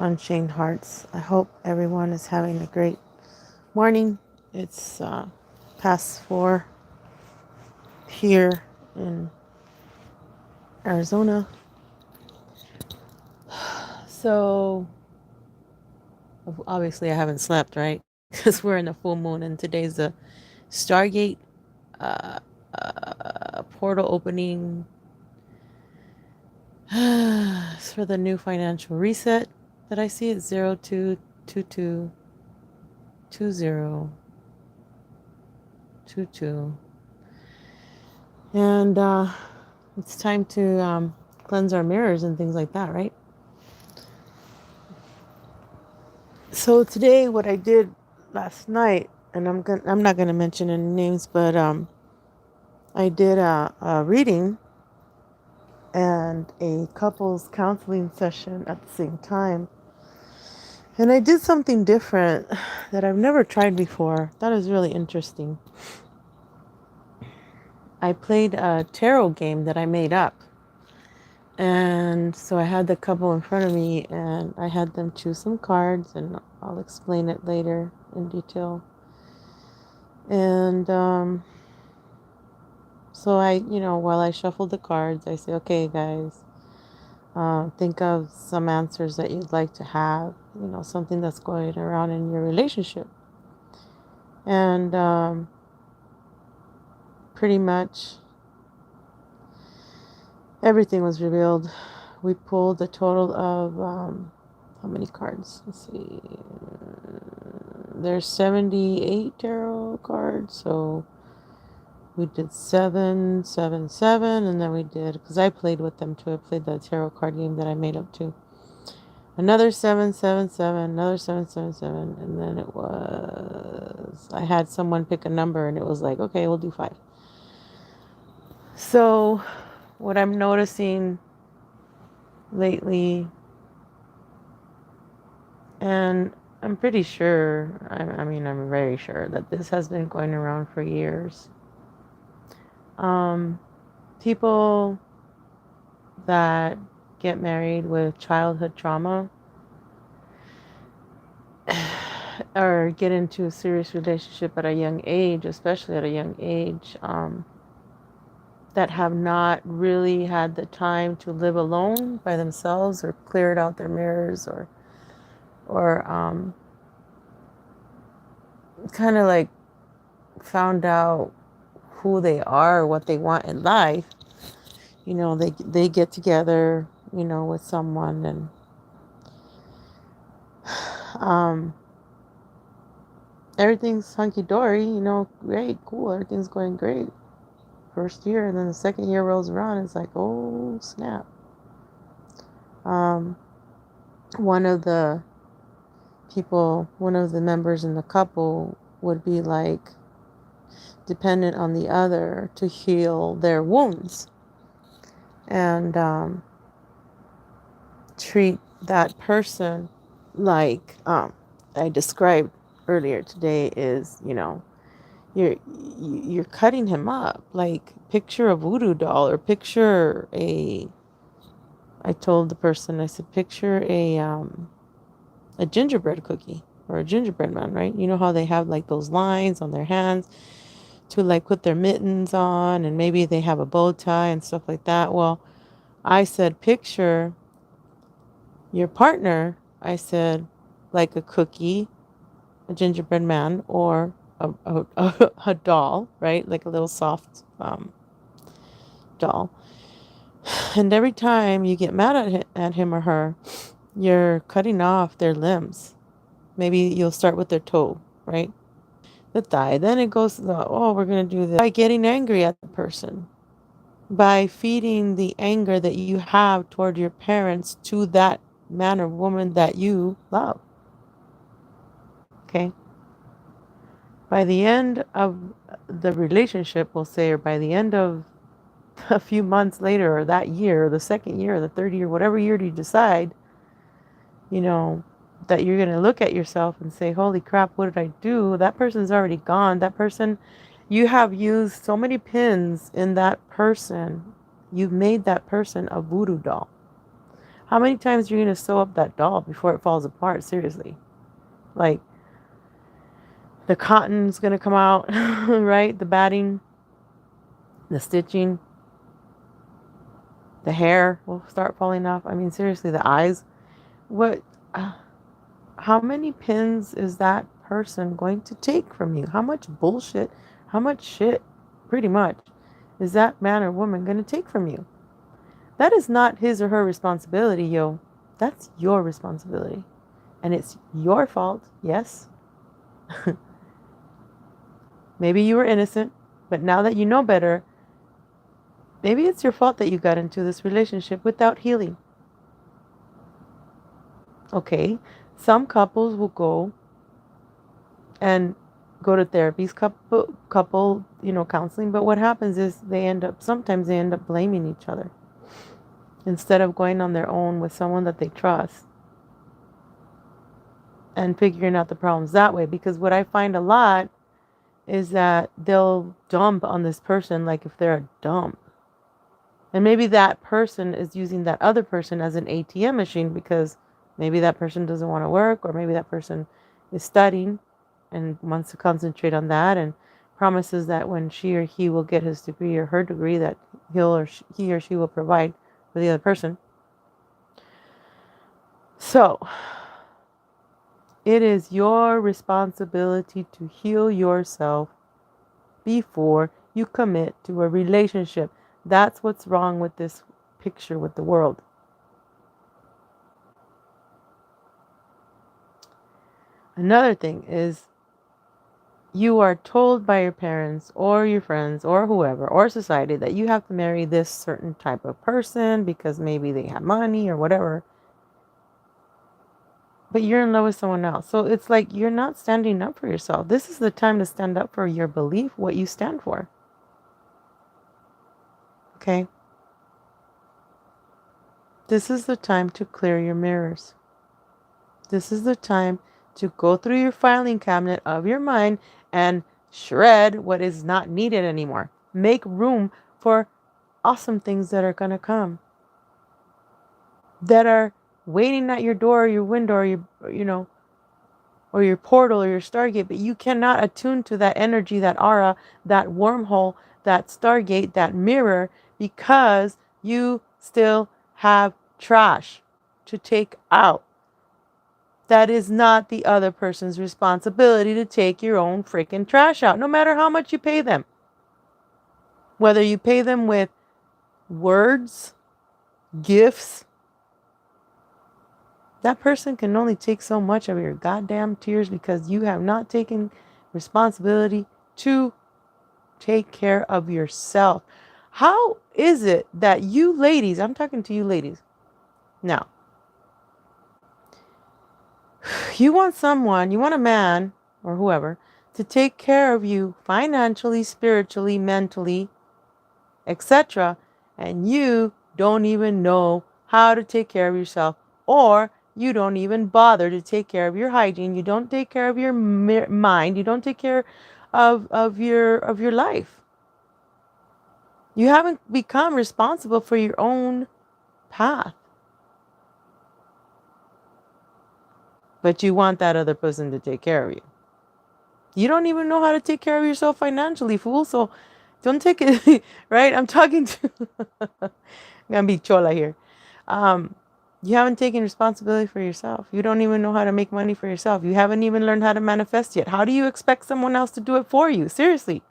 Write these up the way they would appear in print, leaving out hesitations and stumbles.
Unchained Hearts. I hope everyone is having a great morning. It's past 4 here in Arizona. So, obviously, I haven't slept, right? Because we're in a full moon, and today's the Stargate portal opening for the new financial reset that I see. It's 02222022. And it's time to cleanse our mirrors and things like that, right? So today, what I did last night, and I'm not gonna mention any names, but I did a reading and a couples counseling session at the same time, and I did something different that I've never tried before. That is really interesting. I played a tarot game that I made up. And so I had the couple in front of me and I had them choose some cards, and I'll explain it later in detail. And so while I shuffled the cards, I say, okay, guys, think of some answers that you'd like to have, something that's going around in your relationship. And pretty much everything was revealed. We pulled a total of how many cards? Let's see. There's 78 tarot cards, so we did 777, and then we did, because I played with them too. I played the tarot card game that I made up too. Another 777, another 777, and then I had someone pick a number, and it was like, okay, we'll do 5. So, what I'm noticing lately, and I'm pretty sure, I'm very sure that this has been going around for years. People that get married with childhood trauma or get into a serious relationship at a young age, especially at a young age, that have not really had the time to live alone by themselves or cleared out their mirrors or kind of like found out who they are, what they want in life. They get together, with someone, and everything's hunky-dory, great, cool, everything's going great first year, and then the second year rolls around, and it's like, oh snap. One of the members in the couple would be like dependent on the other to heal their wounds, and treat that person like I described earlier today is, you're cutting him up. Like, picture a voodoo doll, or picture I told the person, I said, picture a gingerbread cookie or a gingerbread man, right? You know how they have like those lines on their hands to like put their mittens on, and maybe they have a bow tie and stuff like that. Well, I said, picture your partner, I said, like a cookie, a gingerbread man, or a doll, right? Like a little soft doll. And every time you get mad at him or her, you're cutting off their limbs. Maybe you'll start with their toe, right? The thigh. Then it goes, we're going to do this by getting angry at the person, by feeding the anger that you have toward your parents to that man or woman that you love. Okay? By the end of the relationship, we'll say, or by the end of a few months later, or that year, or the second year, or the third year, whatever year you decide, that you're going to look at yourself and say, holy crap, what did I do? That person's already gone. That person, you have used so many pins in that person. You've made that person a voodoo doll. How many times are you going to sew up that doll before it falls apart? Seriously. Like, the cotton's going to come out, right? The batting, the stitching, the hair will start falling off. I mean, seriously, the eyes. What, uh, how many pins is that person going to take from you? How much bullshit, how much shit, pretty much, is that man or woman going to take from you? That is not his or her responsibility, yo. That's your responsibility. And it's your fault, yes. Maybe you were innocent, but now that you know better, maybe it's your fault that you got into this relationship without healing. Okay, some couples will go and go to therapies, couple, counseling, but what happens is sometimes they end up blaming each other instead of going on their own with someone that they trust and figuring out the problems that way. Because what I find a lot is that they'll dump on this person like if they're a dump. And maybe that person is using that other person as an ATM machine because maybe that person doesn't want to work, or maybe that person is studying and wants to concentrate on that and promises that when she or he will get his degree or her degree that he or she will provide for the other person. So it is your responsibility to heal yourself before you commit to a relationship. That's what's wrong with this picture with the world. Another thing is, you are told by your parents or your friends or whoever or society that you have to marry this certain type of person because maybe they have money or whatever. But you're in love with someone else. So it's like you're not standing up for yourself. This is the time to stand up for your belief, what you stand for. Okay? This is the time to clear your mirrors. This is the time to go through your filing cabinet of your mind and shred what is not needed anymore. Make room for awesome things that are going to come, that are waiting at your door or your window or or your portal or your Stargate, but you cannot attune to that energy, that aura, that wormhole, that Stargate, that mirror, because you still have trash to take out. That is not the other person's responsibility to take your own freaking trash out, no matter how much you pay them. Whether you pay them with words, gifts, that person can only take so much of your goddamn tears because you have not taken responsibility to take care of yourself. How is it that you ladies, I'm talking to you ladies now, you want a man or whoever to take care of you financially, spiritually, mentally, etc., and you don't even know how to take care of yourself, or you don't even bother to take care of your hygiene. You don't take care of your mind. You don't take care of your life. You haven't become responsible for your own path. But you want that other person to take care of you. You don't even know how to take care of yourself financially, fool. So don't take it, right? I'm talking to, I'm going to be chola here. You haven't taken responsibility for yourself. You don't even know how to make money for yourself. You haven't even learned how to manifest yet. How do you expect someone else to do it for you? Seriously.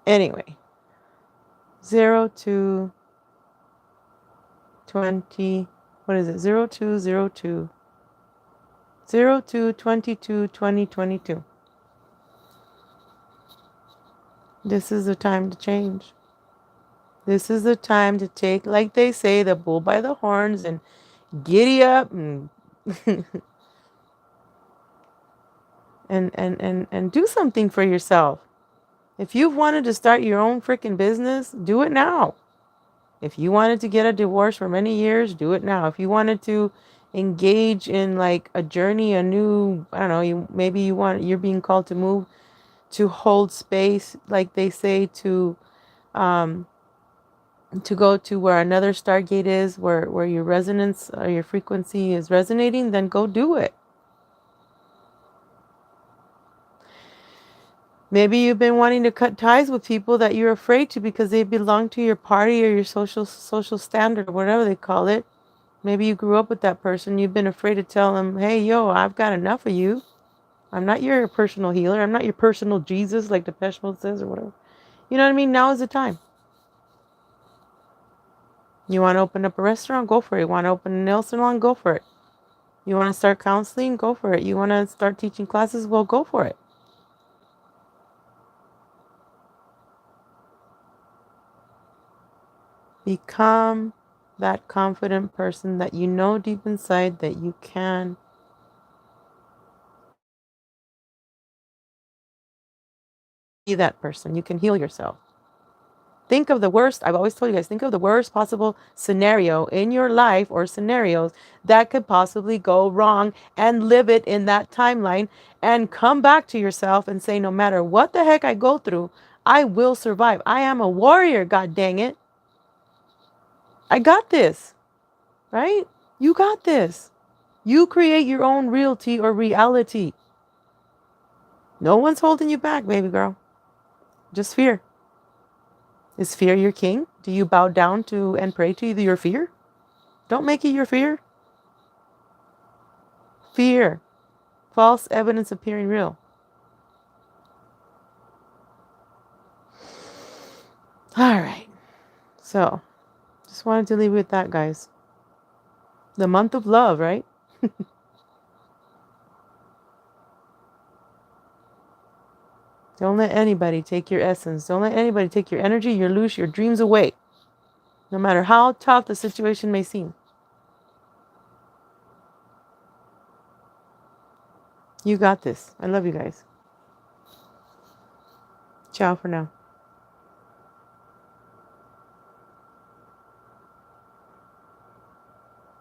Anyway, 0 to 20, what is it? 0202, 0222, 2022. This is the time to change. This is the time to take, like they say, the bull by the horns and giddy up and and do something for yourself. If you've wanted to start your own freaking business, do it now. If you wanted to get a divorce for many years, do it now. If you wanted to engage in like a journey, a new, I don't know, you're being called to move, to hold space, like they say, to um, to go to where another Stargate is, where your resonance or your frequency is resonating, then go do it. Maybe you've been wanting to cut ties with people that you're afraid to because they belong to your party or your social standard or whatever they call it. Maybe you grew up with that person. You've been afraid to tell them, hey, yo, I've got enough of you. I'm not your personal healer. I'm not your personal Jesus, like Depeche Mode says or whatever. You know what I mean? Now is the time. You want to open up a restaurant? Go for it. You want to open a nail salon? Go for it. You want to start counseling? Go for it. You want to start teaching classes? Well, go for it. Become that confident person that you know deep inside that you can be that person. You can heal yourself. Think of the worst, I've always told you guys, think of the worst possible scenario in your life or scenarios that could possibly go wrong and live it in that timeline and come back to yourself and say, no matter what the heck I go through, I will survive. I am a warrior, god dang it. I got this, right? You got this. You create your own reality or reality. No one's holding you back, baby girl. Just fear. Is fear your king? Do you bow down to and pray to your fear? Don't make it your fear. Fear. False evidence appearing real. All right. So, just wanted to leave you with that, guys. The month of love, right? Don't let anybody take your essence. Don't let anybody take your energy, your loosh, your dreams away. No matter how tough the situation may seem. You got this. I love you guys. Ciao for now.